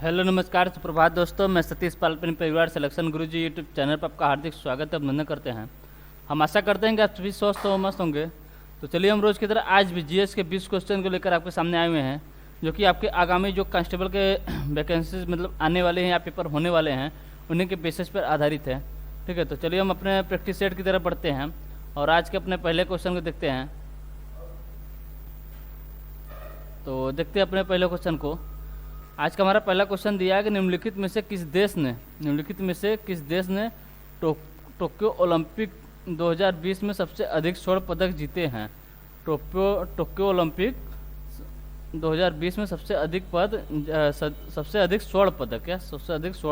Hello नमस्कार सुप्रभात दोस्तों, मैं सतीश पाल अपने परिवार सिलेक्शन गुरु जी यूट्यूब चैनल पर आपका हार्दिक स्वागत है, अभिनंदन करते हैं। हम आशा करते हैं कि आप सभी स्वस्थ और मस्त होंगे। तो चलिए हम रोज़ की तरह आज भी जीएस के 20 क्वेश्चन को लेकर आपके सामने आए हुए हैं, जो कि आपके आगामी जो कांस्टेबल के वैकेंसीज मतलब आने वाले हैं या पेपर होने वाले हैं उन्हीं के बेसिस पर आधारित है। ठीक है, तो चलिए हम अपने प्रैक्टिस सेट की तरफ बढ़ते हैं और आज के अपने पहले क्वेश्चन को देखते हैं। तो देखते हैं अपने पहले क्वेश्चन को। आज का हमारा पहला क्वेश्चन दिया है कि निम्नलिखित में से किस देश ने टोक्यो ओलंपिक 2020 में सबसे अधिक स्वर्ण पदक जीते हैं। टोक्यो ओलंपिक 2020 में सबसे अधिक स्वर्ण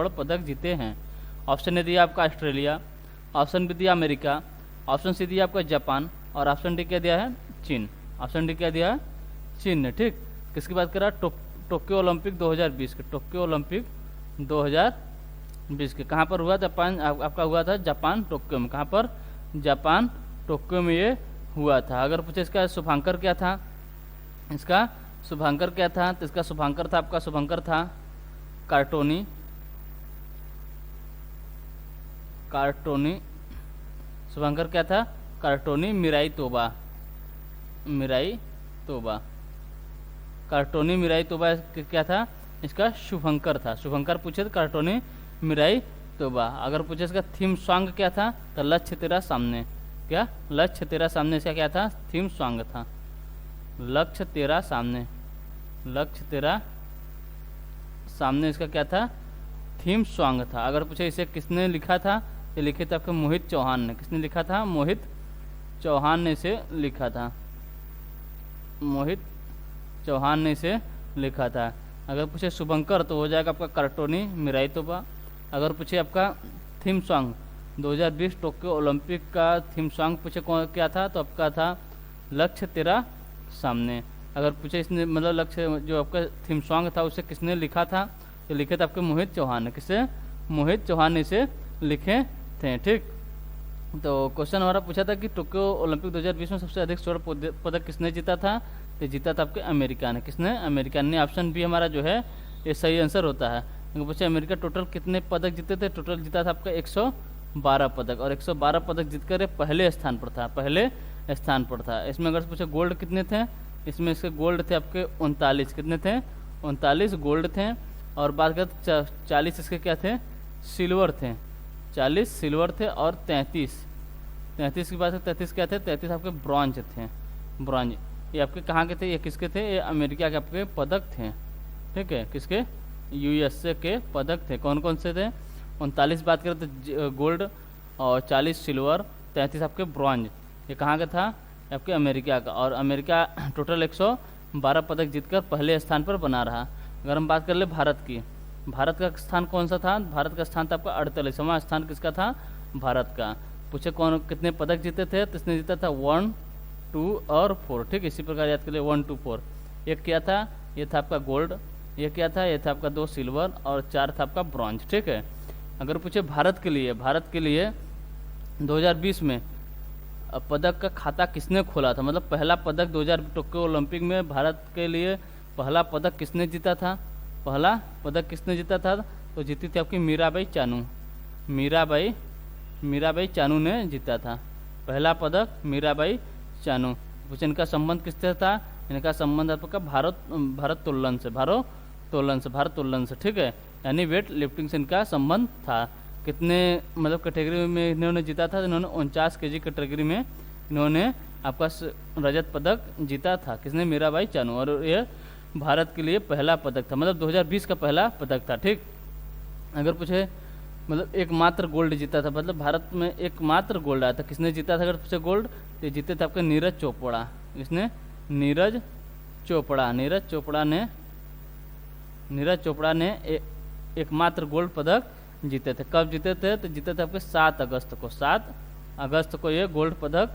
पदक जीते हैं। ऑप्शन ए दिया आपका ऑस्ट्रेलिया, ऑप्शन बी दिया अमेरिका, ऑप्शन सी दिया आपका जापान और ऑप्शन डी क्या दिया है चीन। ऑप्शन डी क्या दिया है चीन ने। ठीक, किसकी बात कर रहा है? टोक्यो ओलंपिक 2020 के। टोक्यो ओलंपिक 2020 के कहाँ पर हुआ? जापान आपका हुआ था, जापान टोक्यो में। कहाँ पर? जापान टोक्यो में ये हुआ था। अगर पूछे इसका शुभांकर क्या था, तो इसका शुभांकर था आपका कार्टोनी। शुभांकर क्या था? कार्टोनी मिराई तोबा क्या था? इसका शुभंकर था। शुभंकर पूछे तो कार्टोनी मिराई तोबा। अगर पूछे इसका थीम सॉन्ग क्या था, तो लक्ष्य तेरा सामने। क्या? लक्ष्य तेरा सामने इसका क्या था? थीम सॉन्ग था। लक्ष्य तेरा सामने इसका क्या था? थीम सॉन्ग था। अगर पूछे इसे किसने लिखा था, ये लिखे थे आपके मोहित चौहान ने। किसने लिखा था? मोहित चौहान ने इसे लिखा था। अगर पूछे शुभंकर तो हो जाएगा आपका कार्टोनी मिराई तोबा। अगर पूछे आपका थीम सॉन्ग 2020 टोक्यो ओलंपिक का थीम सॉन्ग पूछे कौन क्या था, तो आपका था लक्ष्य तेरा सामने। अगर पूछे इसने मतलब लक्ष्य जो आपका थीम सॉन्ग था उसे किसने लिखा था, तो लिखे थे आपके मोहित चौहान ने। किसे? मोहित चौहान ने इसे लिखे थे। ठीक, तो क्वेश्चन हमारा पूछा था कि टोक्यो ओलंपिक 2020 में सबसे अधिक स्वर्ण पदक किसने जीता था, तो जीता था आपके अमेरिका ने। किसने? अमेरिका ने। ऑप्शन बी हमारा जो है ये सही आंसर होता है। क्योंकि पूछे अमेरिका टोटल कितने पदक जीते थे, टोटल जीता था आपका 112 पदक और 112 पदक जीतकर ये पहले स्थान पर था। इसमें अगर पूछे गोल्ड कितने थे, इसमें इसके गोल्ड थे आपके 39। कितने थे? 39 गोल्ड थे। और बात करते 40 इसके क्या थे? सिल्वर थे। 40 सिल्वर थे और 33 की बात है, 33 क्या थे? 33 आपके ब्रॉन्ज थे। ब्रॉन्ज ये आपके कहाँ के थे? ये किसके थे? ये अमेरिका के आपके पदक थे। ठीक है, किसके? यूएसए के पदक थे। कौन कौन से थे? 39 बात करें तो गोल्ड और 40 सिल्वर, 33 आपके ब्रॉन्ज। ये कहाँ का था? आपके अमेरिका का। और अमेरिका टोटल 112 पदक जीतकर पहले स्थान पर बना रहा। अगर हम बात कर ले भारत की, भारत का स्थान कौन सा था? भारत का स्थान था आपका 48वां स्थान। किसका था? भारत का। पूछे कौन कितने पदक जीते थे, तो इसने जीता था 1, 2 और 4। ठीक, इसी प्रकार याद कर लिए 1, 2, 4। एक क्या था? ये था आपका गोल्ड। ये क्या था? ये था आपका 2 सिल्वर और 4 था आपका ब्रॉन्ज। ठीक है, अगर पूछे भारत के लिए 2020 में पदक का खाता किसने खोला था, मतलब पहला पदक 2000 टोक्यो ओलंपिक में भारत के लिए पहला पदक किसने जीता था? तो जीती थी आपकी मीराबाई चानू ने जीता था पहला पदक। मीराबाई चानू। पूछे इनका संबंध किससे था? इनका संबंध आपका भारोत्तोलन से। ठीक है, यानी वेट लिफ्टिंग से इनका संबंध था। कितने मतलब कैटेगरी में इन्होंने जीता था? इन्होंने 49 kg कैटेगरी में इन्होंने आपका रजत पदक जीता था। किसने? मीराबाई चानू। और यह भारत के लिए पहला पदक था, मतलब 2020 का पहला पदक था। ठीक, अगर पूछे मतलब एकमात्र गोल्ड जीता था, मतलब भारत में एकमात्र गोल्ड आया था। किसने जीता था? अगर पूछे गोल्ड तो जीते थे आपके नीरज चोपड़ा। किसने? नीरज चोपड़ा ने एकमात्र गोल्ड पदक जीते थे। कब जीते थे? तो जीते थे आपके 7 अगस्त को ये गोल्ड पदक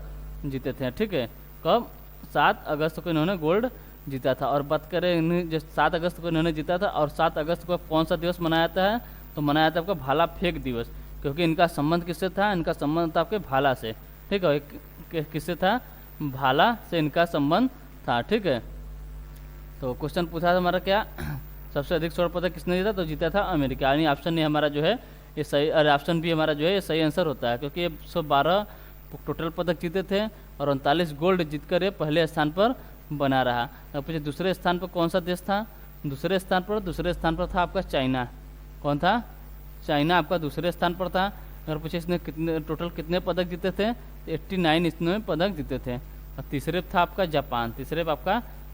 जीते थे। ठीक है, कब? 7 अगस्त को इन्होंने गोल्ड जीता था। और बात करें इन्हें जो 7 अगस्त को इन्होंने जीता था, और 7 अगस्त को कौन सा दिवस मनाया जाता है? तो मनाया था आपका भाला फेंक दिवस। क्योंकि इनका संबंध किससे था? इनका संबंध था आपके भाला से। ठीक है, किससे था? भाला से इनका संबंध था। ठीक है, तो क्वेश्चन पूछा था हमारा क्या? सबसे अधिक स्वर्ण पदक किसने जीता, तो जीता था अमेरिका। यानी ऑप्शन ए हमारा जो है ये सही, अरे ऑप्शन बी हमारा जो है ये सही आंसर होता है, क्योंकि ये 112 टोटल पदक जीते थे और 39 गोल्ड जीतकर ये पहले स्थान पर बना रहा। अब पूछे दूसरे स्थान पर कौन सा देश था, दूसरे स्थान पर था आपका चाइना। कौन था, चाइना आपका दूसरे स्थान पर था। अगर पूछे इसने टोटल कितने पदक जीते थे, 89 इसने पदक जीते थे। और तीसरे था आपका जापान,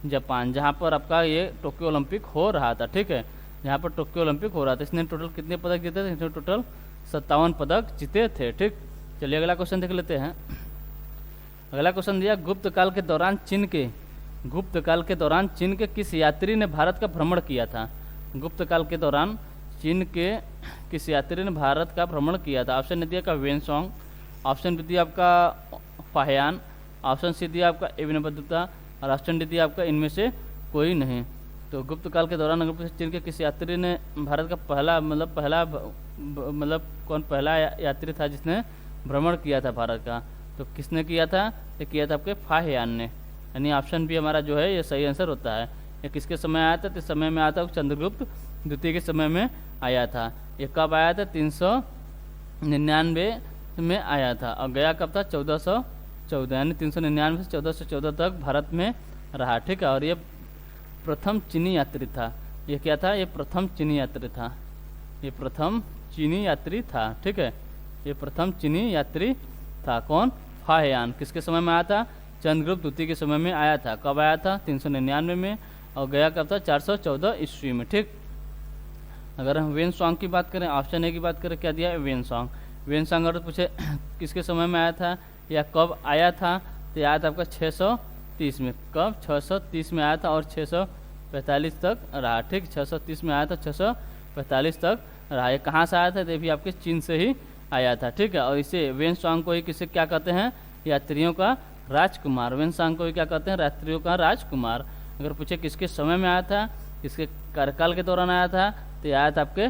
जापान जहाँ पर आपका ये टोक्यो ओलंपिक हो रहा था। ठीक है, जहाँ पर टोक्यो ओलंपिक हो रहा था। इसने टोटल कितने पदक जीते थे, इसने टोटल 57 पदक जीते थे। ठीक, चलिए अगला क्वेश्चन देख लेते हैं। अगला क्वेश्चन दिया, गुप्त काल के दौरान चीन के किस यात्री ने भारत का भ्रमण किया था। गुप्त काल के दौरान चीन के किस यात्री ने भारत का भ्रमण किया था। ऑप्शन ए दिया आपका वेनसोंग, ऑप्शन बी दिया आपका फाहियान, ऑप्शन सी दिया आपका इब्न बतूता और ऑप्शन डी दिया आपका इनमें से कोई नहीं। तो गुप्त काल के दौरान अगर चीन के किसी यात्री ने भारत का पहला यात्री था जिसने भ्रमण किया था भारत का, तो किसने किया था, ये किया था आपके फाहियान ने। यानी ऑप्शन बी हमारा जो है ये सही आंसर होता है। ये किसके समय आया था, तो इस समय में आया था चंद्रगुप्त द्वितीय के समय में आया था। ये कब आया था, 399 में आया था और गया कब था, 1414, यानी 399 से 1414 तक भारत में रहा। ठीक है, और ये प्रथम चीनी यात्री था। ये क्या था, ये प्रथम चीनी यात्री था, ये प्रथम चीनी यात्री था। ठीक है, ये प्रथम चीनी यात्री था। कौन, फाहियान। किसके समय में आया था, चंद्रगुप्त द्वितीय के समय में आया था। कब आया था, 399 में और गया कब था, 414 ईस्वी में। ठीक, अगर हम वेनसोंग की बात करें, ऑप्शन ए की बात करें, क्या दिया है वेनसोंग। वेनसोंग अगर पूछे किसके समय में आया था या कब आया था, तो आया था आपका 630 में। कब, 630 में आया था और 645 तक रहा। ठीक, 630 में आया था, 645 तक रहा। ये कहाँ से आया था, ये भी आपके चीन से ही आया था। ठीक है, और इसे वेनसोंग को ही किसे क्या कहते हैं, यात्रियों का राजकुमार। वेनसोंग को ही क्या कहते हैं, यात्रियों का राजकुमार। अगर पूछे किसके समय में आया था, किसके कार्यकाल के दौरान आया था, तो आया था आपके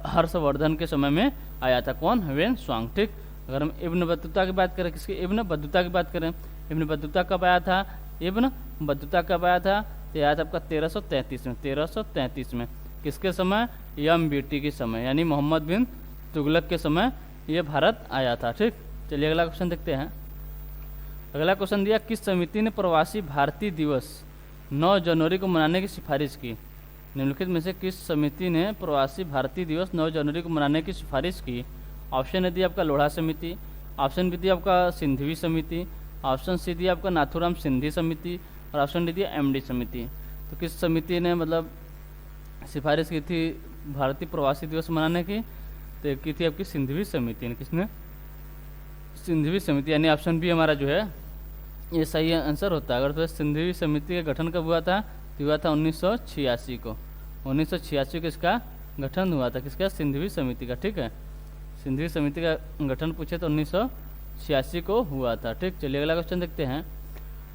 हर्षवर्धन के समय में आया था। कौन, वेनसोंग। ठीक, अगर हम इब्न बतूता की बात करें, किसके, इब्न बतूता की बात करें, इब्न बतूता कब आया था, इब्न बतूता कब आया था, तो आया था आपका 1333 में। किसके समय, MBT के समय, यानी मोहम्मद बिन तुगलक के समय ये भारत आया था। ठीक, चलिए अगला क्वेश्चन देखते हैं। अगला क्वेश्चन दिया, किस समिति ने प्रवासी भारतीय दिवस 9 जनवरी को मनाने की सिफारिश की। निम्नलिखित में से किस समिति ने प्रवासी भारतीय दिवस 9 जनवरी को मनाने की सिफारिश की। ऑप्शन ए दिया आपका लोढ़ा समिति, ऑप्शन बी दिया आपका सिंधवी समिति, ऑप्शन सी दिया आपका नाथुराम सिंधी समिति और ऑप्शन डी दिया MD समिति। तो किस समिति ने मतलब सिफारिश की थी भारतीय प्रवासी दिवस मनाने की, तो की थी आपकी सिंधवी समिति ने। किसने, सिंधवी समिति, यानी ऑप्शन बी हमारा जो है ये सही आंसर होता है। अगर तो सिंधवी समिति का गठन कब हुआ था, तो हुआ था 1986 को। 1986 को इसका गठन हुआ था, किसका, सिंधवी समिति का। ठीक है, सिंधवी समिति का गठन पूछे तो 1986 को हुआ था। ठीक, चलिए अगला क्वेश्चन देखते हैं।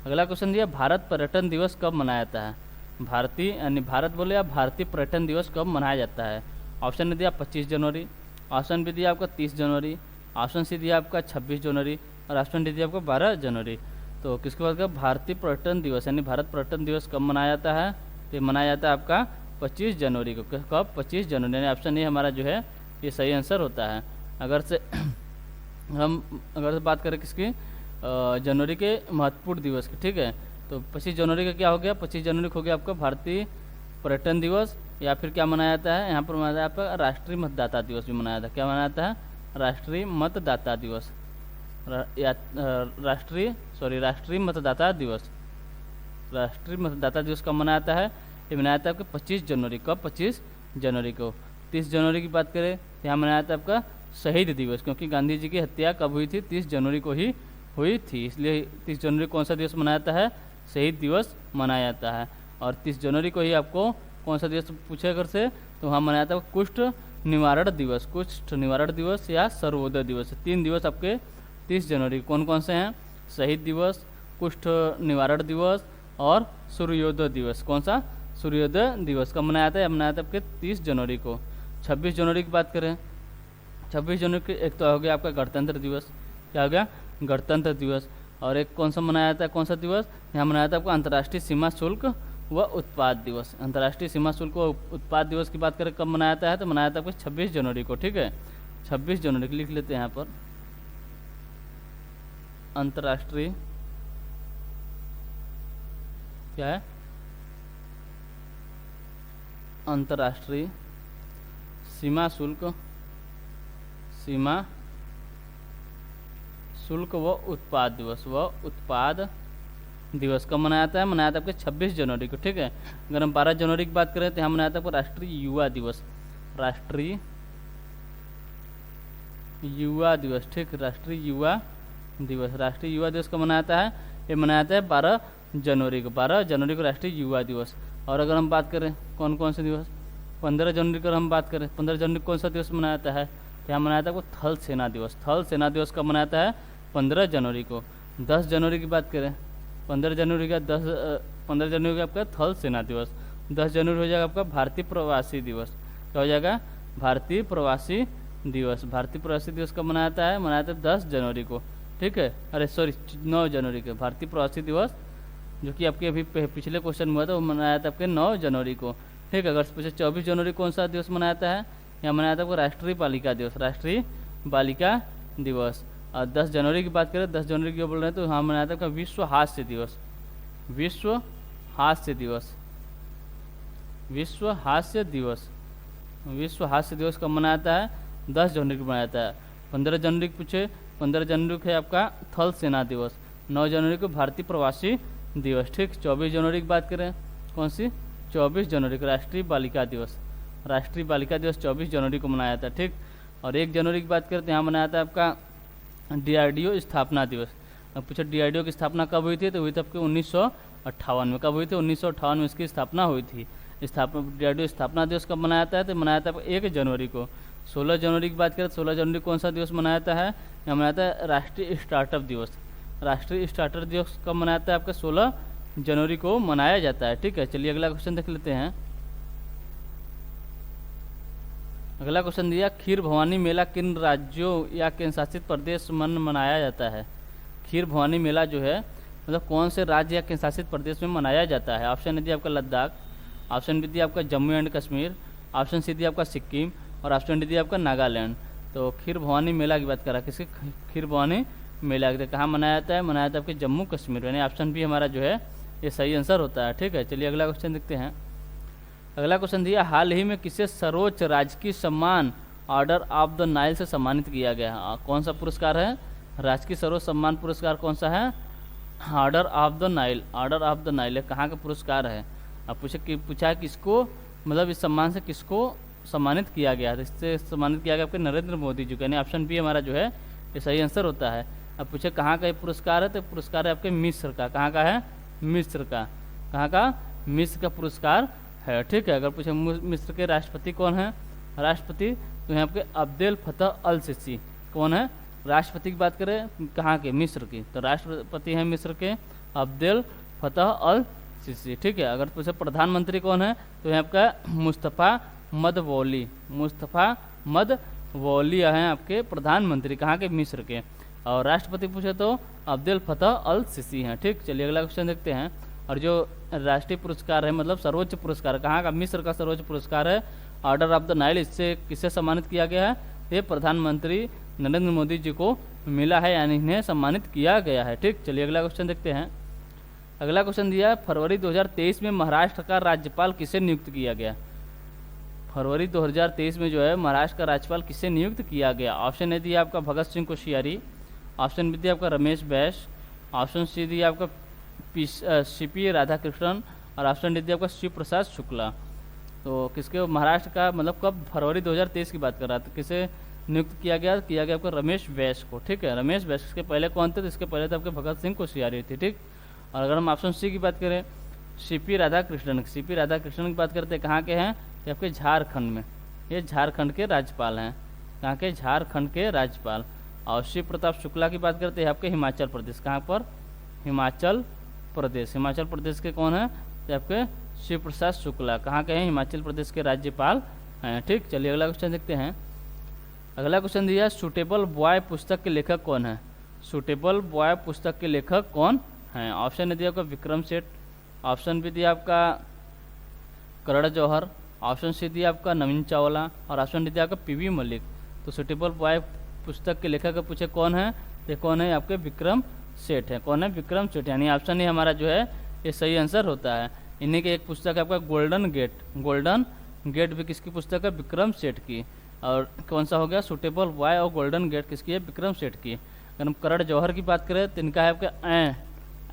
अगला क्वेश्चन दिया, भारत पर्यटन दिवस कब मनाया जाता है। भारतीय यानी भारत बोले या भारतीय पर्यटन दिवस कब मनाया जाता है। ऑप्शन दिया 25 जनवरी, ऑप्शन बी दिया आपका 30 जनवरी, ऑप्शन सी दिया आपका 26 जनवरी और ऑप्शन डी दिया आपको 12 जनवरी। तो किसके बाद का भारतीय पर्यटन दिवस यानी भारत पर्यटन दिवस कब मनाया जाता है, तो मनाया जाता है आपका 25 जनवरी को। कब, 25 जनवरी, यानी ऑप्शन ए हमारा जो है ये सही आंसर होता है। अगर से बात करें किसकी, जनवरी के महत्वपूर्ण दिवस की। ठीक है, तो 25 जनवरी का क्या हो गया, 25 जनवरी को हो गया आपका भारतीय पर्यटन दिवस, या फिर क्या मनाया जाता है, यहाँ पर मनाया जाता है आपका राष्ट्रीय मतदाता दिवस भी मनाया जाता है। क्या मनाया जाता है, राष्ट्रीय मतदाता दिवस, राष्ट्रीय मतदाता दिवस। राष्ट्रीय मतदाता दिवस कब मनाया जाता है, ये मनाया जाता है आपका 25 जनवरी। कब, 25 जनवरी को। 30 जनवरी की बात करें तो यहाँ मनाया जाता है आपका शहीद दिवस, क्योंकि गांधी जी की हत्या कब हुई थी, 30 जनवरी को ही हुई थी, इसलिए 30 जनवरी कौन सा दिवस मनाया जाता है, शहीद दिवस मनाया जाता है। और 30 जनवरी को ही आपको कौन सा दिवस पूछे अगर से, तो वहाँ मनाया जाता है कुष्ठ निवारण दिवस, कुष्ठ निवारण दिवस या सर्वोदय दिवस। 3 दिवस आपके 30 जनवरी कौन कौन से हैं, शहीद दिवस, कुष्ठ निवारण दिवस और सूर्योदय दिवस। कौन सा, सूर्योदय दिवस कब मनाया था, मनाया था आपके 30 जनवरी को। 26 जनवरी की बात करें, 26 जनवरी की एक तो हो गया आपका गणतंत्र दिवस। क्या हो गया, गणतंत्र दिवस। और एक कौन सा मनाया जाता है, कौन सा दिवस, यहाँ मनाया था आपका अंतर्राष्ट्रीय सीमा शुल्क व उत्पाद दिवस। अंतर्राष्ट्रीय सीमा शुल्क व उत्पाद दिवस की बात करें कब मनाया जाता है, तो मनाया जाता है आपको 26 जनवरी को। ठीक है, 26 जनवरी लिख लेते हैं यहाँ पर। अंतर्राष्ट्रीय क्या है, अंतर्राष्ट्रीय सीमा शुल्क व उत्पाद दिवस कब मनाया जाता है, मनाया जाता है आपके 26 जनवरी को। ठीक है, अगर हम 12 जनवरी की बात करें तो यहाँ मनाया जाता है आपको राष्ट्रीय युवा दिवस। ठीक, राष्ट्रीय युवा दिवस कब मनाया जाता है, ये मनाया जाता है 12 जनवरी को राष्ट्रीय युवा दिवस। और अगर हम बात करें कौन कौन से दिवस, 15 जनवरी को हम बात करें, 15 जनवरी कौन सा दिवस मनाया जाता है, यहाँ मनाया जाता है आपको थल सेना दिवस कब मनाया जाता है, 15 जनवरी को। 10 जनवरी की बात करें, 15 जनवरी का आपका थल सेना दिवस। 10 जनवरी हो जाएगा आपका भारतीय प्रवासी दिवस। क्या हो जाएगा, भारतीय प्रवासी दिवस कब मनाया जाता है, मनाया जाता है 10 जनवरी को। ठीक है, 9 जनवरी को भारतीय प्रवासी दिवस, जो कि आपके अभी पिछले क्वेश्चन में हुआ था, वो मनाया था आपके 9 जनवरी को। ठीक है, अगर पूछे 24 जनवरी कौन सा दिवस मनाया जाता है, यहाँ मनाया था आपको राष्ट्रीय बालिका दिवस। और 10 जनवरी की बात करें, 10 जनवरी की बोल रहे हैं तो यहाँ मनाया था आपका विश्व हास्य दिवस कब मनाया जाता है, 10 जनवरी को मनाया जाता है। 15 जनवरी पूछे, 15 जनवरी को है आपका थल सेना दिवस। 9 जनवरी को भारतीय प्रवासी दिवस। ठीक, 24 जनवरी की बात करें, कौन सी, 24 जनवरी को राष्ट्रीय बालिका दिवस 24 जनवरी को मनाया जाता है। ठीक, और 1 जनवरी की बात करें तो यहाँ मनाया था आपका DRDO स्थापना दिवस। अब पूछो DRDO की स्थापना कब हुई थी, तो हुई थी आपके 1958 में। कब हुई थी, 1958 में इसकी स्थापना हुई थी। DRDO स्थापना दिवस कब मनाया जाता है, तो मनाया जाता है 1 जनवरी को। 16 जनवरी की बात करें, 16 जनवरी कौन सा दिवस मनाया जाता है, यहाँ मनाया जाता है राष्ट्रीय स्टार्टअप दिवस कब मनाया जाता है, आपका 16 जनवरी को मनाया जाता है। ठीक है, चलिए अगला क्वेश्चन देख लेते हैं। अगला क्वेश्चन दिया, खीर भवानी मेला किन राज्यों या केंद्र शासित प्रदेश में मनाया जाता है। खीर भवानी मेला जो है मतलब कौन से राज्य या केंद्र शासित प्रदेश में मनाया जाता है। ऑप्शन दिया आपका लद्दाख, ऑप्शन बी दिया आपका Jammu and Kashmir, option C दिया आपका सिक्किम, और ऑप्शन डी दिया आपका नागालैंड। तो खीर भवानी मेला की बात करा, किसके खीर भवानी मेला कहाँ मनाया जाता है, मनाया जाता है आपके जम्मू कश्मीर। यानी ऑप्शन बी हमारा जो है ये सही आंसर होता है। ठीक है, चलिए अगला क्वेश्चन देखते हैं। अगला क्वेश्चन दिया, हाल ही में किसे सर्वोच्च राजकीय सम्मान ऑर्डर ऑफ द नाइल से सम्मानित किया गया है। कौन सा पुरस्कार है, राजकीय सर्वोच्च सम्मान पुरस्कार कौन सा है, ऑर्डर ऑफ द नाइल है, कहाँ का पुरस्कार है। अब पूछा किसको, मतलब इस सम्मान से किसको सम्मानित किया गया है। इससे सम्मानित किया गया आपके नरेंद्र मोदी जी को। यानी ऑप्शन बी हमारा जो है ये सही आंसर होता है। अब पूछे कहाँ का ये पुरस्कार है, तो पुरस्कार है आपके मिस्र का। कहाँ का है, मिस्र का पुरस्कार है। ठीक है, अगर पूछे मिस्र के राष्ट्रपति कौन है, राष्ट्रपति तो यहाँ पे अब्देल फतह अल सिसी। कौन है, राष्ट्रपति की बात करें कहाँ के, मिस्र की, तो राष्ट्रपति हैं मिस्र के अब्देल फतह अल सिसी। ठीक है, अगर पूछे प्रधानमंत्री कौन है, तो यहाँ आपका मुस्तफ़ा मदवौली हैं आपके प्रधानमंत्री, कहाँ के, मिस्र के। और राष्ट्रपति पूछे तो अब्देल फतह अल सिसी हैं। ठीक, चलिए अगला क्वेश्चन देखते हैं। और जो राष्ट्रीय पुरस्कार है मतलब सर्वोच्च पुरस्कार कहाँ का, मिस्र का सर्वोच्च पुरस्कार है ऑर्डर ऑफ द नाइल। इससे किससे सम्मानित किया गया है, ये प्रधानमंत्री नरेंद्र मोदी जी को मिला है, यानी इन्हें सम्मानित किया गया है। ठीक, चलिए अगला क्वेश्चन देखते हैं। अगला क्वेश्चन दिया, फरवरी 2023 में महाराष्ट्र का राज्यपाल किसे नियुक्त किया गया। फरवरी 2023 में जो है महाराष्ट्र का राज्यपाल किसे नियुक्त किया गया। ऑप्शन ए दिया आपका भगत सिंह कोश्यारी, ऑप्शन बी दिया आपका रमेश बैस, ऑप्शन सी दिया आपका CP राधाकृष्णन, और ऑप्शन डी दिया आपका शिव प्रसाद शुक्ला। तो किसके महाराष्ट्र का मतलब कब, फरवरी 2023 की बात कर रहा था, किसे नियुक्त किया गया आपका रमेश बैस को। ठीक है, रमेश बैस, इसके पहले कौन थे, तो इसके पहले तो आपके भगत सिंह कोश्यारी थे। ठीक, और अगर हम ऑप्शन सी की बात करें CP राधाकृष्णन की बात करते हैं, कहाँ के हैं, ये आपके झारखंड में, ये झारखंड के राज्यपाल हैं। कहाँ के, झारखंड के राज्यपाल। और शिव प्रताप शुक्ला की बात करते हैं आपके हिमाचल प्रदेश, कहाँ पर, हिमाचल प्रदेश के कौन है, तो आपके शिव प्रसाद शुक्ला, कहाँ के हैं, हिमाचल प्रदेश के राज्यपाल हैं। ठीक, चलिए अगला क्वेश्चन देखते हैं। अगला क्वेश्चन दिया, सुटेबल बॉय पुस्तक के लेखक कौन है। सुटेबल बॉय पुस्तक के लेखक कौन हैं। ऑप्शन दिया आपका विक्रम सेठ, ऑप्शन बी दिया आपका करण जौहर, ऑप्शन सी दिया आपका नवीन चावला और ऑप्शन डी दिया आपका पीवी मलिक। तो सुटेबल बॉय पुस्तक के लेखक पूछे कौन है, ये कौन है आपके विक्रम सेठ है। कौन है, विक्रम सेठ, यानी ऑप्शन ही हमारा जो है ये सही आंसर होता है। इन्हीं की एक पुस्तक है आपका गोल्डन गेट। गोल्डन गेट भी किसकी पुस्तक है, विक्रम सेठ की। और कौन सा हो गया, सुटेबल बॉय और गोल्डन गेट किसकी है, विक्रम सेठ की। अगर हम करण जौहर की बात करें तो इनका है आपका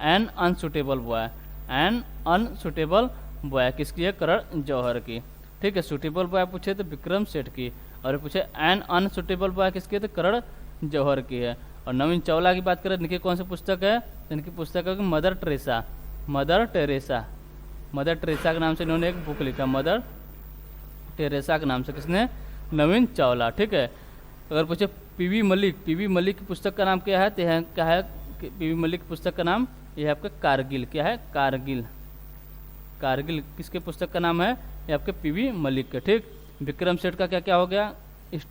an unsuitable boy. An unsuitable boy किसकी है, करण जौहर की। ठीक है, सुटेबल बॉय पूछे तो विक्रम सेठ की, और पूछे एन अनसुटेबल बॉय किसकी है, तो करण जौहर की है। और नवीन चावला की बात करें, इनकी कौन सी पुस्तक है, तो इनकी पुस्तक है mother Teresa. Mother Teresa, mother Teresa के नाम से इन्होंने एक बुक लिखा, मदर टेरेसा के नाम से, किसने, नवीन चावला। ठीक है, अगर पूछे पीवी मलिक, पीवी मलिक की पुस्तक का नाम क्या है, तो क्या है पीवी मलिक की पुस्तक का नाम, यह है आपका कारगिल। क्या है, कारगिल। कारगिल किसके पुस्तक का नाम है, ये आपके पीवी मलिक के। ठीक, विक्रम सेठ का क्या क्या हो गया,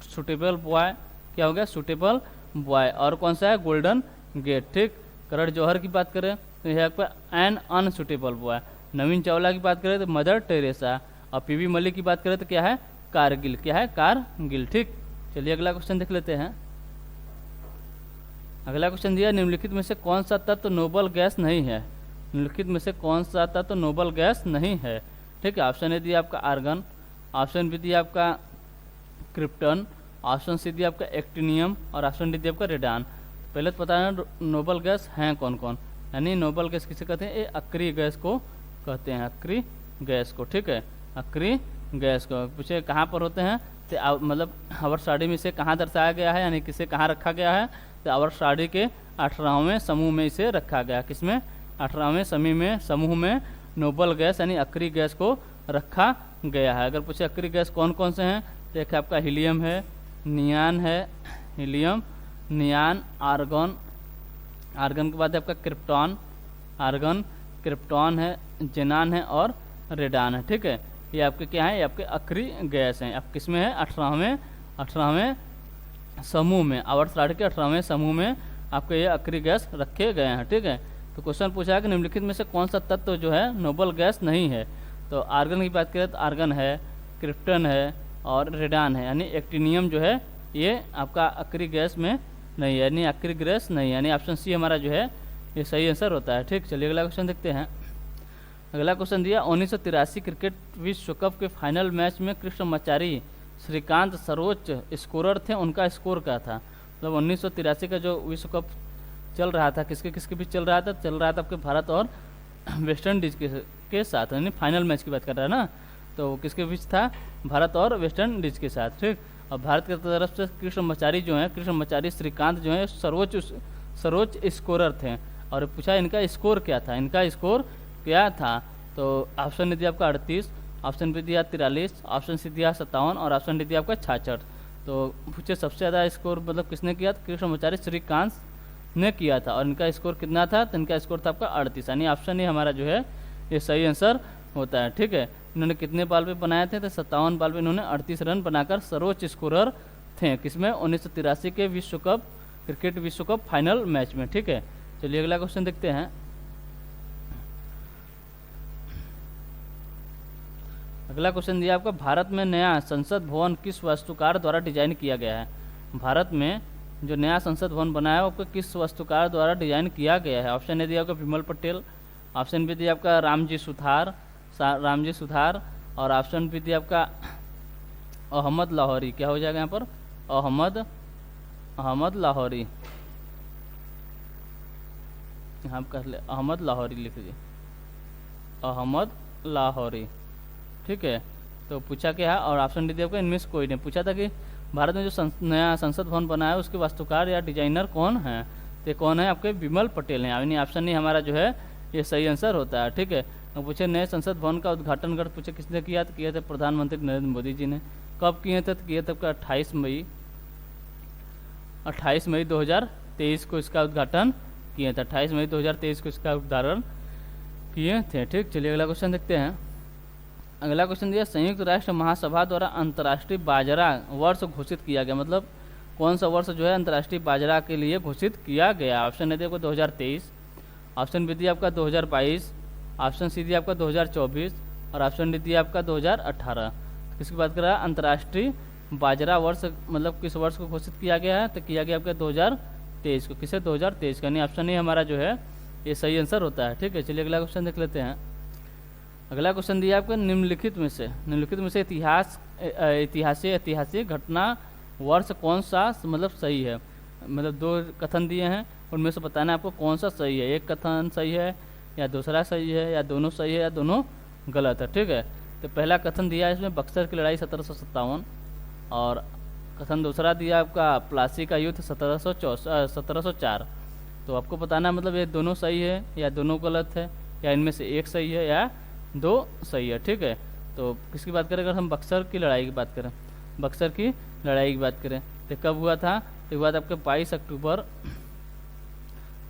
सुटेबल बॉय, क्या हो गया, सुटेबल बॉय। और कौन सा है, गोल्डन गेट। ठीक, करण जौहर की बात करें तो यह आपका एन अनसुटेबल बॉय। नवीन चावला की बात करें तो मदर टेरेसा, और पीवी मलिक की बात करें तो क्या है, कारगिल। क्या है, कारगिल। ठीक, चलिए अगला क्वेश्चन देख लेते हैं। अगला क्वेश्चन दिया, निम्नलिखित में से कौन सा तत्व नोबल गैस नहीं है। निम्नलिखित में से कौन सा तत्व नोबल गैस नहीं है। ठीक है, ऑप्शन ए दिया आपका आर्गन, ऑप्शन बी दिया आपका क्रिप्टन, ऑप्शन सी दिया आपका एक्टिनियम और ऑप्शन डी दिया आपका रेडान। पहले तो पता है नोबल गैस हैं कौन कौन, यानी नोबल गैस किसे कहते हैं, ये अक्रिय गैस को कहते हैं, अक्रिय गैस को। ठीक है, अक्रिय गैस को। पूछे कहाँ पर होते हैं, तो मतलब आवर्त सारणी में इसे कहाँ दर्शाया गया है, यानी किसे कहाँ रखा गया है, तो आवर्त सारणी के 18वें समूह में इसे रखा गया। किसमें, 18वें समूह में नोबल गैस यानी अक्रिय गैस को रखा गया है। अगर पूछे अक्रिय गैस कौन कौन से हैं, तो एक आपका हीलियम है, नियान है, हीलियम, नियान, आर्गन, आर्गन के बाद आपका क्रिप्टॉन, आर्गन, क्रिप्टॉन है, जेनान है और रेडान है। ठीक है, ये आपके क्या है, ये आपके अक्रिय गैस हैं। अब किसमें है, 18वें समूह में, आवर्त सारणी के 18वें समूह में आपके ये अक्रिय गैस रखे गए हैं। ठीक है, तो क्वेश्चन पूछा है कि निम्नलिखित में से कौन सा तत्व जो है नोबल गैस नहीं है। तो आर्गन की बात करें तो आर्गन है, क्रिप्टन है और रेडान है, यानी एक्टिनियम जो है ये आपका अक्रिय गैस में नहीं है, यानी अक्रिय गैस नहीं है, यानी ऑप्शन सी हमारा जो है ये सही आंसर होता है। ठीक, चलिए अगला क्वेश्चन देखते हैं। अगला क्वेश्चन दिया, 1983 क्रिकेट विश्व कप के फाइनल मैच में कृष्णमाचारी श्रीकांत सर्वोच्च स्कोरर थे, उनका स्कोर क्या था। मतलब 1983 का जो विश्व कप चल रहा था, किसके किसके बीच चल रहा था आपके भारत और वेस्ट इंडीज के साथ, यानी फाइनल मैच की बात कर रहा है ना, तो किसके बीच था, भारत और वेस्ट इंडीज के साथ। ठीक, और भारत की तरफ से कृष्णमाचारी जो है, कृष्णमाचारी श्रीकांत जो है सर्वोच्च स्कोरर थे। और पूछा इनका स्कोर क्या था, इनका स्कोर क्या था। तो ऑप्शन ने दिया आपका 38, ऑप्शन बी दिया 43, ऑप्शन सी दिया 57 और ऑप्शन डी दिया आपका 66। तो पूछे सबसे ज़्यादा स्कोर मतलब किसने किया, कृष्णमाचारी श्रीकांत ने किया था, और इनका स्कोर कितना था, तो इनका स्कोर था आपका 38, यानी ऑप्शन ही हमारा जो है ये सही आंसर होता है। ठीक है, इन्होंने कितने बॉल पे बनाए थे, तो 57 बॉल पे इन्होंने 38 रन बनाकर सर्वोच्च स्कोरर थे। किसमें, 1983 के विश्व कप क्रिकेट विश्व कप फाइनल मैच में। ठीक है, चलिए अगला क्वेश्चन देखते हैं। अगला क्वेश्चन दिया आपका, भारत में नया संसद भवन किस वास्तुकार द्वारा डिजाइन किया गया है। भारत में जो नया संसद भवन बनाया है आपको किस वास्तुकार द्वारा डिजाइन किया गया है। ऑप्शन ए दिया आपका विमल पटेल, ऑप्शन बी दिया आपका रामजी सुथार और ऑप्शन बी दिया आपका अहमद लाहौरी। क्या हो जाएगा यहाँ पर, अहमद लाहौरी, यहाँ कर ले अहमद लाहौरी लिख लीजिए, अहमद लाहौरी। ठीक है, तो पूछा क्या है, और ऑप्शन डी दिया आपका इनमें से कोई नहीं। पूछा था कि भारत में जो नया संसद भवन बना है उसके वास्तुकार या डिजाइनर कौन है, तो कौन है आपके विमल पटेल हैं, यानी ऑप्शन नहीं हमारा जो है ये सही आंसर होता है। ठीक है, पूछे नए संसद भवन का उद्घाटन कर पूछे किसने किया, तो किया था प्रधानमंत्री नरेंद्र मोदी जी ने। कब किए थे, तो किए थे आपका 28 मई 2023 को इसका उद्घाटन किए थे, 28 मई 2023 को इसका उद्घाटन किए थे। ठीक, चलिए अगला क्वेश्चन देखते हैं। अगला क्वेश्चन दिया, संयुक्त राष्ट्र महासभा द्वारा अंतर्राष्ट्रीय बाजरा वर्ष घोषित किया गया, मतलब कौन सा वर्ष जो है अंतर्राष्ट्रीय बाजरा के लिए घोषित किया गया। ऑप्शन ए दिया आपको 2023, ऑप्शन बी दिया आपका 2022, ऑप्शन सी दिया आपका 2024 और ऑप्शन डी दिया आपका 2018। किसकी बात कर रहा है? अंतर्राष्ट्रीय बाजरा वर्ष मतलब किस वर्ष को घोषित किया गया है? तो किया गया आपका 2023 को। किसे? 2023 का। यानी ऑप्शन ए हमारा जो है ये सही आंसर होता है। ठीक है, चलिए अगला क्वेश्चन देख लेते हैं। अगला क्वेश्चन दिया आपका निम्नलिखित में से ऐतिहासिक घटना वर्ष कौन सा मतलब सही है? मतलब दो कथन दिए हैं, उनमें से बताना है आपको कौन सा सही है। एक कथन सही है या दूसरा सही है या दोनों सही है या दोनों गलत है। ठीक है, तो पहला कथन दिया है इसमें बक्सर की लड़ाई 1757 और कथन दूसरा दिया आपका प्लासी का युद्ध 1704। तो आपको बताना मतलब ये दोनों सही है या दोनों गलत है या इनमें से एक सही है या दो सही है। ठीक है, तो किसकी बात करें? अगर हम बक्सर की लड़ाई की बात करें, बक्सर की लड़ाई की बात करें तो कब हुआ था? तो हुआ था आपके 22 अक्टूबर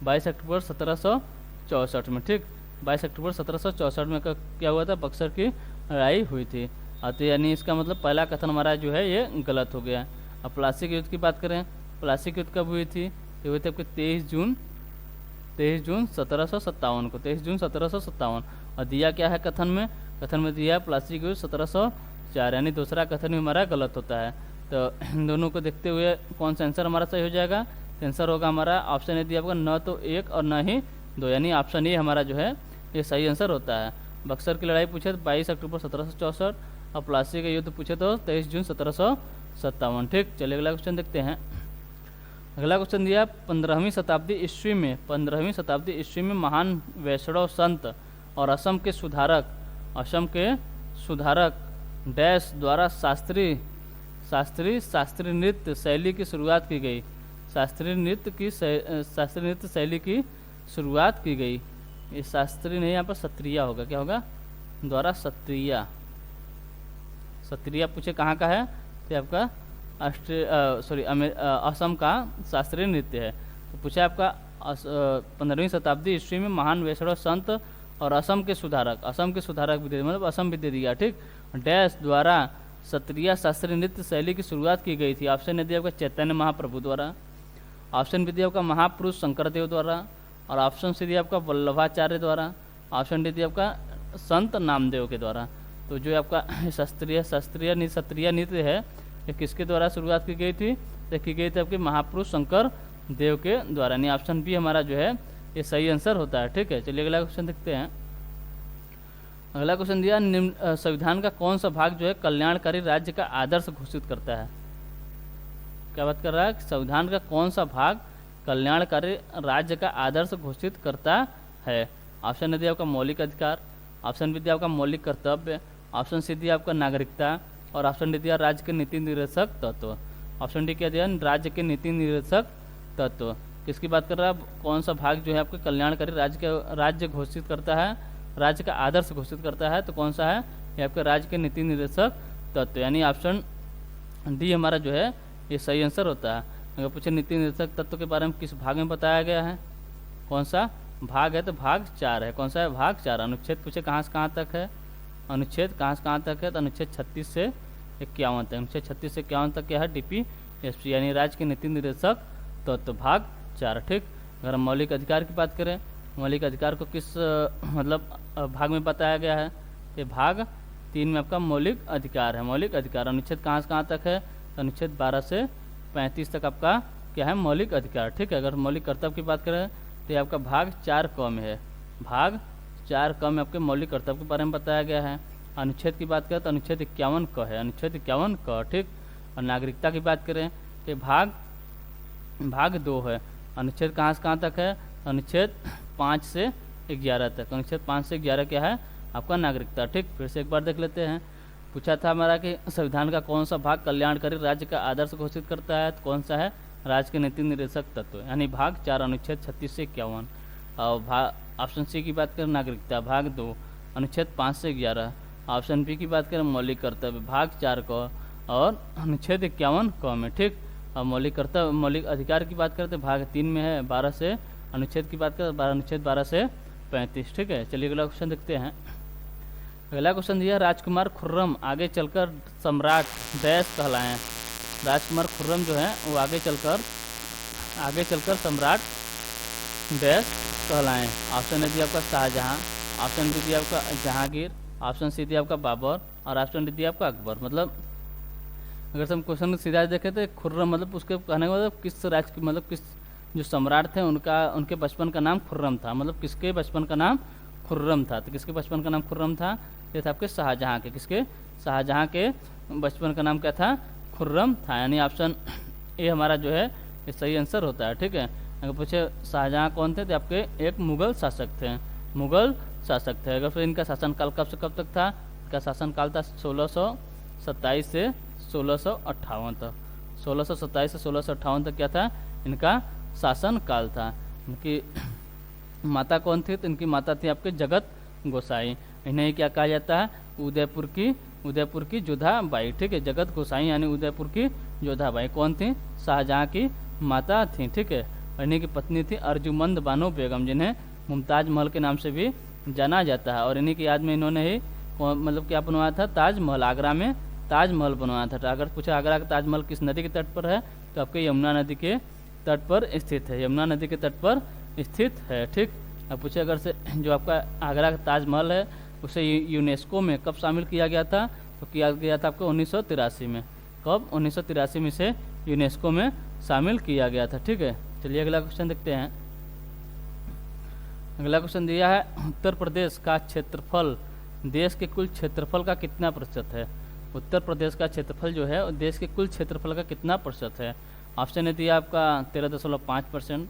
1764 में। ठीक, 22 अक्टूबर 1764 में क्या हुआ था? बक्सर की लड़ाई हुई थी। तो यानी इसका मतलब पहला कथन हमारा जो है ये गलत हो गया। अब प्लासी के युद्ध की बात करें, प्लासी की युद्ध कब हुई थी? ये हुई थी आपके 23 जून 1757 को, 23 जून 1757। और दिया क्या है कथन में? कथन में दिया प्लासी की युद्ध 1704, यानी दूसरा कथन भी हमारा गलत होता है। तो इन दोनों को देखते हुए कौन सा आंसर हमारा सही हो जाएगा? तो आंसर होगा हमारा ऑप्शन ए दिया आपका न तो एक और न ही दो, यानी ऑप्शन ए हमारा जो है ये सही आंसर होता है। बक्सर की लड़ाई पूछे तो 22 अक्टूबर 1764 और प्लासी का युद्ध पूछे तो 23 जून 1757। ठीक, चलिए अगला क्वेश्चन देखते हैं। अगला क्वेश्चन दिया 15वीं शताब्दी ईस्वी में महान वैष्णव संत और असम के सुधारक डैश द्वारा शास्त्रीय नृत्य शैली की शुरुआत की गई। शास्त्रीय नृत्य शैली की शुरुआत की गई। ये शास्त्रीय नहीं, यहाँ पर सत्रिय होगा। क्या होगा? द्वारा सत्रिय पूछे कहाँ का है? तो आपका असम का शास्त्रीय नृत्य है। तो पूछा आपका 15वीं शताब्दी ईस्वी में महान वैष्णव संत और असम के सुधारक भी दे, मतलब असम भी दे दिया। ठीक, डैश द्वारा सत्रिय शास्त्रीय नृत्य शैली की शुरुआत की गई थी। ऑप्शन ए दिया आपका चैतन्य महाप्रभु द्वारा, ऑप्शन बी दिया आपका महापुरुष शंकरदेव द्वारा और ऑप्शन सी दिया आपका वल्लभाचार्य द्वारा, ऑप्शन डी दिया आपका संत नामदेव के द्वारा। तो जो आपका सत्रिय नृत्य है ये किसके द्वारा शुरुआत की गई थी? तो की गई थी आपके महापुरुष शंकर देव के द्वारा, यानी ऑप्शन बी हमारा जो है ये सही आंसर होता है। ठीक है, चलिए अगला क्वेश्चन देखते हैं। अगला क्वेश्चन दिया निम्न संविधान का कौन सा भाग जो है कल्याणकारी राज्य का आदर्श घोषित करता है? क्या बात कर रहा है? संविधान का कौन सा भाग कल्याणकारी राज्य का आदर्श घोषित करता है? ऑप्शन ए दिया आपका मौलिक अधिकार, ऑप्शन बी दिया आपका मौलिक कर्तव्य, ऑप्शन सी दिया आपका नागरिकता और ऑप्शन डी दिया राज्य के नीति निर्देशक तत्व। ऑप्शन डी क्या दिया? राज्य के नीति निर्देशक तत्व। किसकी बात कर रहा है? कौन सा भाग जो है आपके कल्याणकारी राज्य घोषित करता है, राज्य का आदर्श घोषित करता है? तो कौन सा है? ये आपके राज्य के नीति निर्देशक तत्व, यानी ऑप्शन डी हमारा जो है ये सही आंसर होता है। अगर पूछे नीति निर्देशक तत्व के बारे में किस भाग में बताया गया है, कौन सा भाग है? तो भाग 4 है। कौन सा है? भाग 4। अनुच्छेद पूछे कहाँ से कहाँ तक है? अनुच्छेद कहाँ से कहाँ तक है? तो अनुच्छेद 36 से 51 तक। अनुच्छेद 36 से 51 तक क्या है? DPSP, यानी राज्य के नीति निर्देशक तत्व, भाग 4। ठीक, अगर हम मौलिक अधिकार की बात करें, मौलिक अधिकार को किस मतलब भाग में बताया गया है? ये भाग 3 में आपका मौलिक अधिकार है। मौलिक अधिकार अनुच्छेद कहाँ से कहाँ तक है? तो अनुच्छेद 12 से 35 तक आपका क्या है? मौलिक अधिकार। ठीक है, अगर मौलिक कर्तव्य की बात करें तो ये आपका भाग 4 क में है। भाग 4 क में आपके मौलिक कर्तव्य के बारे में बताया गया है। अनुच्छेद की बात करें तो अनुच्छेद 51 क है, अनुच्छेद 51 क। ठीक, और नागरिकता की बात करें तो भाग 2 है। अनुच्छेद कहाँ से कहाँ तक है? अनुच्छेद 5 से 11 तक। अनुच्छेद 5 से 11 क्या है? आपका नागरिकता। ठीक, फिर से एक बार देख लेते हैं। पूछा था हमारा कि संविधान का कौन सा भाग कल्याणकारी राज्य का आदर्श घोषित करता है? तो कौन सा है? राज्य के नीति निर्देशक तत्व, यानी भाग 4 अनुच्छेद 36 से 51। और ऑप्शन सी की बात करें नागरिकता, भाग 2 अनुच्छेद 5 से 11। ऑप्शन बी की बात करें मौलिक कर्तव्य, भाग 4 क और अनुच्छेद 51 क में। ठीक, और मौलिक अधिकार की बात करें तो भाग 3 में है 12 से। अनुच्छेद की बात करें अनुच्छेद 12 से 35। ठीक है, चलिए अगला क्वेश्चन देखते हैं। अगला क्वेश्चन दिया राजकुमार खुर्रम आगे चलकर सम्राट डैश कहलाएं। राजकुमार खुर्रम जो है वो आगे चलकर सम्राट डैश कहलाएं। ऑप्शन है दिया आपका शाहजहां, ऑप्शन बी दिया आपका जहांगीर, ऑप्शन सी दिया आपका बाबर और ऑप्शन डी दिया आपका अकबर। मतलब अगर हम क्वेश्चन सीधा देखें तो खुर्रम मतलब उसके कहने का मतलब किस राज्य की, मतलब किस जो सम्राट थे उनके बचपन का नाम खुर्रम था। मतलब किसके बचपन का नाम खुर्रम था। तो किसके बचपन का नाम खुर्रम था? ये था आपके शाहजहाँ के। किसके? शाहजहाँ के बचपन का नाम क्या था? खुर्रम था। यानी ऑप्शन ए हमारा जो है ये सही आंसर होता है। ठीक है, अगर पूछे शाहजहाँ कौन थे तो आपके एक मुगल शासक थे, मुगल शासक थे। अगर फिर इनका शासनकाल कब से कब तक था? इनका शासनकाल था 1627 से 1658 तक। 1627 से 1658 तक क्या था? इनका शासन काल था। इनकी माता कौन थी? तो इनकी माता थी आपके जगत गोसाई। इन्हें क्या कहा जाता है? उदयपुर की जोधा बाई। ठीक है, जगत गोसाई यानी उदयपुर की जोधा बाई कौन थी? शाहजहाँ की माता थी। ठीक है, और इन्हीं की पत्नी थी अर्जुमंद बानो बेगम, जिन्हें मुमताज महल के नाम से भी जाना जाता है। और इन्हीं की याद में इन्होंने ही मतलब क्या बनवाया था? ताजमहल। आगरा में ताजमहल बनवाया था। तो अगर पूछा आगरा का ताजमहल किस नदी के तट पर है तो आपके यमुना नदी के तट पर स्थित है, यमुना नदी के तट पर स्थित है। ठीक, अब पूछे अगर से जो आपका आगरा का ताजमहल है उसे यूनेस्को में कब शामिल किया गया था? तो किया गया था आपको 1983 में। कब? 1983 में इसे यूनेस्को में शामिल किया गया था। ठीक है, चलिए अगला क्वेश्चन देखते हैं। अगला क्वेश्चन दिया है उत्तर प्रदेश का क्षेत्रफल देश के कुल क्षेत्रफल का कितना प्रतिशत है? उत्तर प्रदेश का क्षेत्रफल जो है देश के कुल क्षेत्रफल का कितना प्रतिशत है? ऑप्शन ए दिया आपका 13.5%,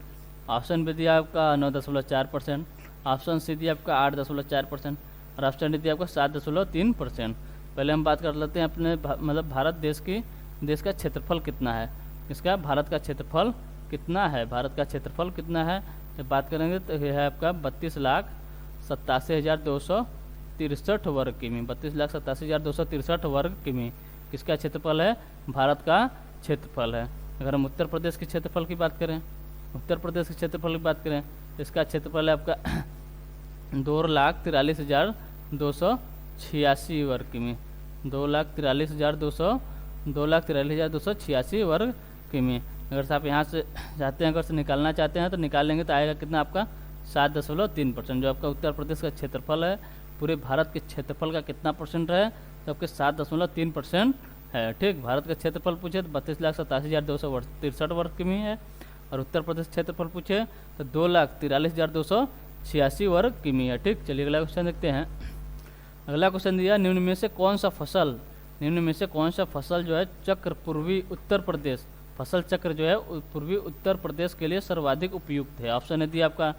ऑप्शन बी दिया आपका 9.4%, ऑप्शन सी दिया आपका 8.4% और ऑप्शन डी दिया आपका 7.3%। पहले हम बात कर लेते हैं अपने मतलब भारत देश का क्षेत्रफल कितना है। इसका भारत का क्षेत्रफल कितना है? भारत का क्षेत्रफल कितना है जब बात करेंगे तो यह है आपका 32,87,263 वर्ग किमी। 32,87,263 वर्ग किमी किसका क्षेत्रफल है? भारत का क्षेत्रफल है। अगर हम उत्तर प्रदेश के क्षेत्रफल की बात करें, उत्तर प्रदेश के क्षेत्रफल की बात करें तो इसका क्षेत्रफल है आपका 2,43,286 वर्ग किमी। 2,43,286 वर्ग किमी। अगर आप यहाँ से चाहते हैं, अगर से निकालना चाहते हैं तो निकाल लेंगे तो आएगा कितना आपका 7.3%। जो आपका उत्तर प्रदेश का क्षेत्रफल है पूरे भारत के क्षेत्रफल का कितना परसेंट है? तो आपके 7.3% है। ठीक, भारत का क्षेत्रफल पूछे तो 32,87,263 वर्ग किमी है और उत्तर प्रदेश क्षेत्रफल पूछे तो 2,43,286 वर्ग किमी है। ठीक, चलिए अगला क्वेश्चन देखते हैं। अगला क्वेश्चन दिया निम्न में से कौन सा फसल जो है चक्र पूर्वी उत्तर प्रदेश फसल चक्र जो है पूर्वी उत्तर प्रदेश के लिए सर्वाधिक उपयुक्त है? ऑप्शन ए दिया आपका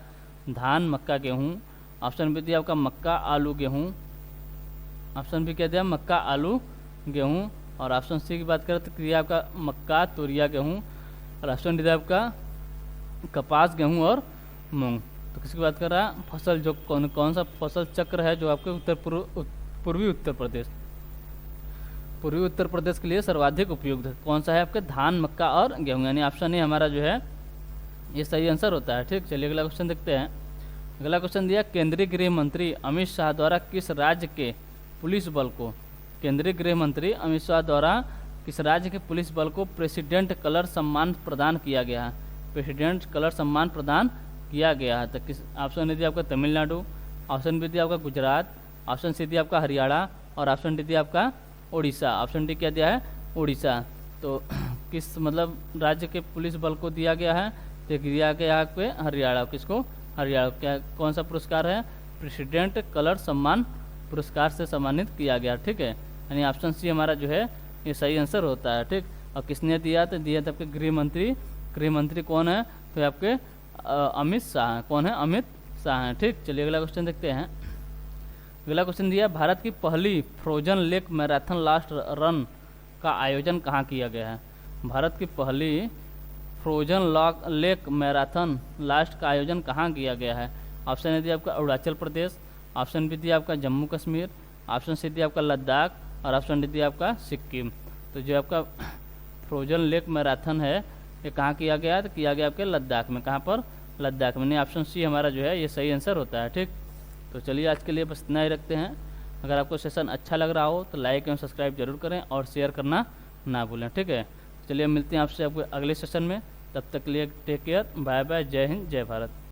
धान, मक्का, गेहूँ, ऑप्शन बी दिया आपका मक्का, आलू, गेहूँ, ऑप्शन बी क्या दिया? मक्का, आलू, गेहूँ और ऑप्शन सी की बात करें तो दिया आपका मक्का, तोरिया, गेहूँ और ऑप्शन डी दिया आपका कपास, गेहूँ और मूंग। तो किसकी बात कर रहा है? फसल जो कौन सा फसल चक्र है जो आपके पूर्वी उत्तर प्रदेश के लिए सर्वाधिक उपयुक्त है? कौन सा है? आपके धान, मक्का और गेहूँ, यानी ऑप्शन ए हमारा जो है ये सही आंसर होता है। ठीक, चलिए अगला क्वेश्चन देखते हैं। अगला क्वेश्चन दिया केंद्रीय गृह मंत्री अमित शाह द्वारा किस राज्य के पुलिस बल को केंद्रीय गृह मंत्री अमित शाह द्वारा किस राज्य के पुलिस बल को प्रेसिडेंट कलर सम्मान प्रदान किया गया है? प्रेसिडेंट कलर सम्मान प्रदान किया गया है। तो किस ऑप्शन ए दिया आपका तमिलनाडु, ऑप्शन बी दिया आपका गुजरात, ऑप्शन सी दिया आपका हरियाणा और ऑप्शन डी दिया आपका उड़ीसा। ऑप्शन डी क्या दिया है? उड़ीसा। तो किस मतलब राज्य के पुलिस बल को दिया गया है? तो दिया गया है पे हरियाणा। किसको? हरियाणा। क्या कौन सा पुरस्कार है? प्रेसिडेंट कलर सम्मान पुरस्कार से सम्मानित किया गया। ठीक है, यानी ऑप्शन सी हमारा जो है ये सही आंसर होता है। ठीक, और किसने दिया? तो दिया था आपके गृह मंत्री कौन है? तो आपके अमित शाह। कौन है? अमित शाह हैं। ठीक, चलिए अगला क्वेश्चन देखते हैं। अगला क्वेश्चन दिया भारत की पहली frozen lake marathon last run का आयोजन कहाँ किया गया है? भारत की पहली फ्रोजन लेक मैराथन लास्ट का आयोजन कहाँ किया गया है? ऑप्शन ए दिया आपका अरुणाचल प्रदेश, ऑप्शन बी दिया आपका जम्मू कश्मीर, ऑप्शन सी दिया आपका लद्दाख और ऑप्शन डी दिया आपका सिक्किम। तो जो आपका फ्रोजन लेक मैराथन है ये कहाँ किया गया? तो किया गया आपके लद्दाख में। कहाँ पर? लद्दाख में। ऑप्शन सी हमारा जो है ये सही आंसर होता है। ठीक, तो चलिए आज के लिए बस इतना ही रखते हैं। अगर आपको सेशन अच्छा लग रहा हो तो लाइक एवं सब्सक्राइब जरूर करें और शेयर करना ना भूलें। ठीक है, चलिए मिलते हैं आपसे अगले सेशन में। तब तक के लिए टेक केयर, बाय बाय, जय हिंद, जय भारत।